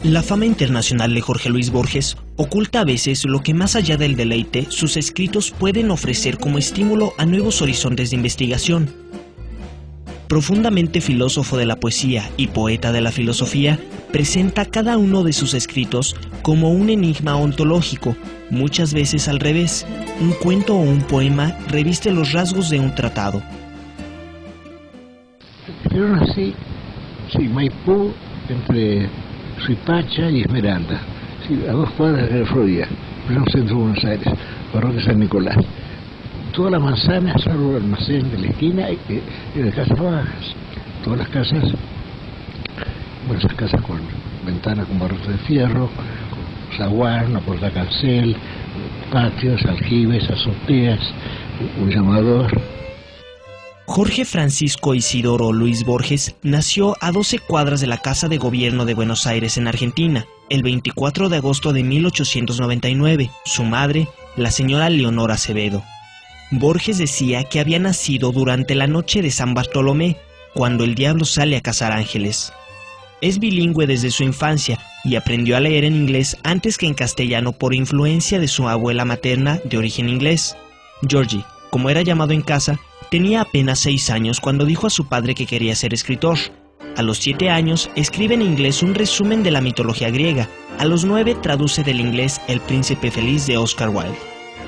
La fama internacional de Jorge Luis Borges oculta a veces lo que más allá del deleite sus escritos pueden ofrecer como estímulo a nuevos horizontes de investigación. Profundamente filósofo de la poesía y poeta de la filosofía, presenta cada uno de sus escritos como un enigma ontológico, muchas veces al revés. Un cuento o un poema reviste los rasgos de un tratado. Yo nací en Maipú, entre Suipacha y Esmeralda, a 2 cuadras de la Florida, en el centro de Buenos Aires, parroquia San Nicolás. Toda la manzana, salvo el almacén de la esquina, era de casas bajas. Todas las casas, bueno, esas casas con ventanas con barrotes de fierro, con zaguán, una puerta cancel, patios, aljibes, azoteas, un llamador. Jorge Francisco Isidoro Luis Borges nació a 12 cuadras de la Casa de Gobierno de Buenos Aires, en Argentina, el 24 de agosto de 1899. Su madre, la señora Leonor Acevedo. Borges decía que había nacido durante la noche de San Bartolomé, cuando el diablo sale a cazar ángeles. Es bilingüe desde su infancia y aprendió a leer en inglés antes que en castellano por influencia de su abuela materna de origen inglés. Georgie, como era llamado en casa, tenía apenas 6 años cuando dijo a su padre que quería ser escritor. A los 7 años escribe en inglés un resumen de la mitología griega. A los 9 traduce del inglés El Príncipe Feliz de Oscar Wilde.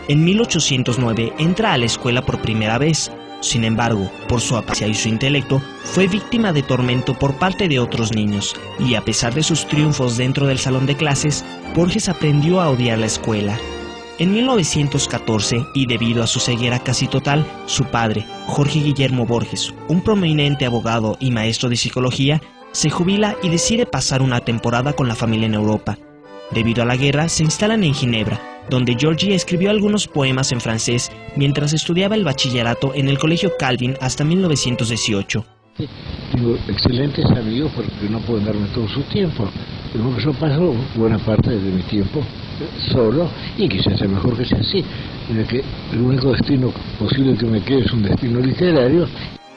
En 1809 entra a la escuela por primera vez. Sin embargo, por su apacia y su intelecto, fue víctima de tormento por parte de otros niños, y a pesar de sus triunfos dentro del salón de clases, Borges aprendió a odiar la escuela. En 1914, y debido a su ceguera casi total, su padre, Jorge Guillermo Borges, un prominente abogado y maestro de psicología, se jubila y decide pasar una temporada con la familia en Europa. Debido a la guerra, se instalan en Ginebra, donde Georgie escribió algunos poemas en francés mientras estudiaba el bachillerato en el Colegio Calvin hasta 1918. Tengo excelentes amigos porque no pueden darme todo su tiempo. Pero yo paso buena parte de mi tiempo solo, y quizás sea mejor que sea así, ya que el único destino posible que me quede es un destino literario.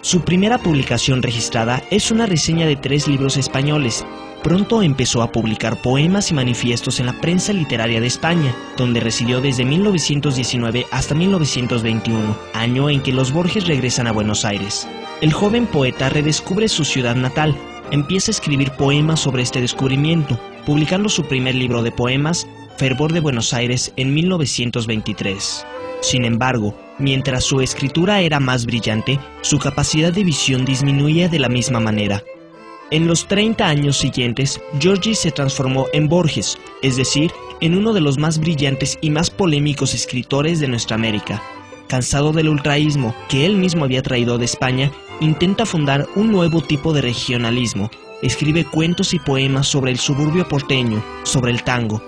Su primera publicación registrada es una reseña de 3 libros españoles. Pronto empezó a publicar poemas y manifiestos en la prensa literaria de España, donde residió desde 1919 hasta 1921, año en que los Borges regresan a Buenos Aires. El joven poeta redescubre su ciudad natal, empieza a escribir poemas sobre este descubrimiento, publicando su primer libro de poemas, Fervor de Buenos Aires, en 1923. Sin embargo, mientras su escritura era más brillante, su capacidad de visión disminuía de la misma manera. En los 30 años siguientes, Georgie se transformó en Borges, es decir, en uno de los más brillantes y más polémicos escritores de nuestra América. Cansado del ultraísmo que él mismo había traído de España, intenta fundar un nuevo tipo de regionalismo. Escribe cuentos y poemas sobre el suburbio porteño, sobre el tango.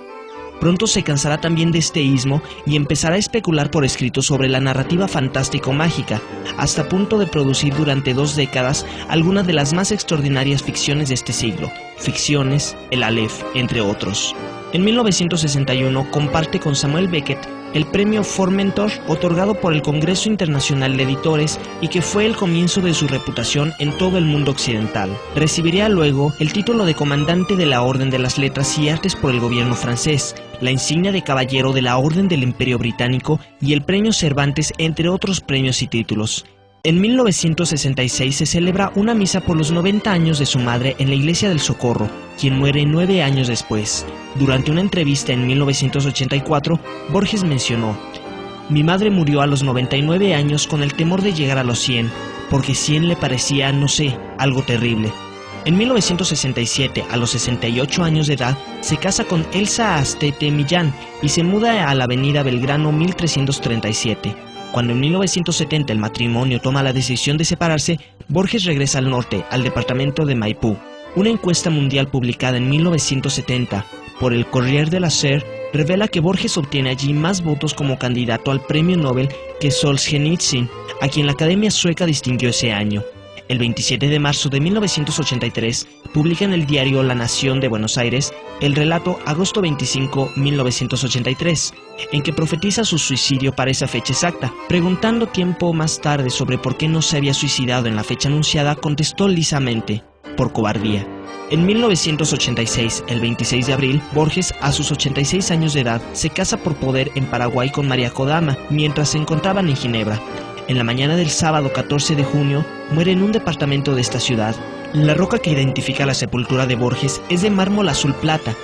Pronto se cansará también de este ismo y empezará a especular por escrito sobre la narrativa fantástico-mágica, hasta punto de producir durante 2 décadas algunas de las más extraordinarias ficciones de este siglo, Ficciones, El Aleph, entre otros. En 1961 comparte con Samuel Beckett el premio Formentor, otorgado por el Congreso Internacional de Editores y que fue el comienzo de su reputación en todo el mundo occidental. Recibiría luego el título de Comandante de la Orden de las Letras y Artes por el gobierno francés, la insignia de Caballero de la Orden del Imperio Británico y el Premio Cervantes, entre otros premios y títulos. En 1966 se celebra una misa por los 90 años de su madre en la Iglesia del Socorro, quien muere 9 años después. Durante una entrevista en 1984, Borges mencionó: "Mi madre murió a los 99 años con el temor de llegar a los 100, porque 100 le parecía, no sé, algo terrible". En 1967, a los 68 años de edad, se casa con Elsa Astete Millán y se muda a la avenida Belgrano 1337. Cuando en 1970 el matrimonio toma la decisión de separarse, Borges regresa al norte, al departamento de Maipú. Una encuesta mundial publicada en 1970 por el Corriere della Sera revela que Borges obtiene allí más votos como candidato al premio Nobel que Solzhenitsyn, a quien la Academia Sueca distinguió ese año. El 27 de marzo de 1983, publica en el diario La Nación de Buenos Aires el relato Agosto 25, 1983, en que profetiza su suicidio para esa fecha exacta. Preguntando tiempo más tarde sobre por qué no se había suicidado en la fecha anunciada, contestó lisamente: por cobardía. En 1986, el 26 de abril, Borges, a sus 86 años de edad, se casa por poder en Paraguay con María Kodama, mientras se encontraban en Ginebra. En la mañana del sábado 14 de junio, muere en un departamento de esta ciudad. La roca que identifica la sepultura de Borges es de mármol azul plata.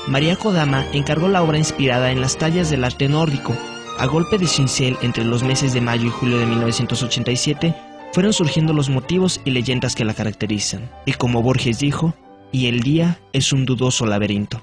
María Kodama encargó la obra inspirada en las tallas del arte nórdico. A golpe de cincel, entre los meses de mayo y julio de 1987, fueron surgiendo los motivos y leyendas que la caracterizan. Y como Borges dijo, y el día es un dudoso laberinto.